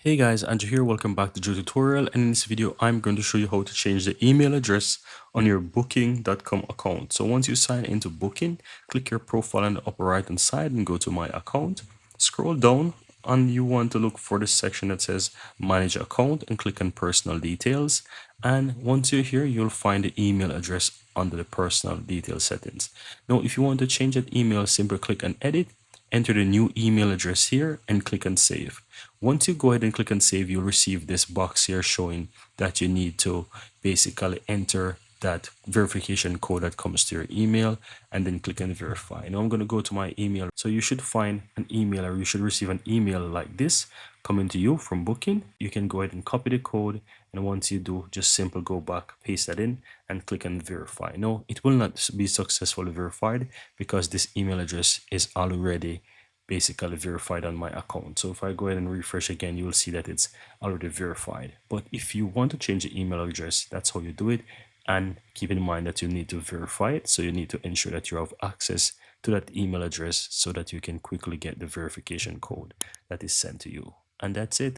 Hey guys, Andrew here. Welcome back to Joe Tutorial, and in this video I'm going to show you how to change the email address on your booking.com account. So once you sign into Booking, click your profile on the upper right hand side and go to My Account. Scroll down and you want to look for the section that says Manage Account and click on Personal Details. And once you're here, you'll find the email address under the Personal Details settings. Now, if you want to change that email, simply click on Edit, enter the new email address here and click on Save. Once you go ahead and click on Save, you'll receive this box here showing that you need to basically enter that verification code that comes to your email and then click on Verify. Now I'm going to go to my email. So you should find an email, or you should receive an email like this coming to you from Booking. You can go ahead and copy the code, and once you do, just simply go back, paste that in and click on Verify. Now it will not be successfully verified because this email address is already basically verified on my account. So if I go ahead and refresh again, you will see that it's already verified. But if you want to change the email address, that's how you do it. And keep in mind that you need to verify it. So you need to ensure that you have access to that email address so that you can quickly get the verification code that is sent to you. And that's it.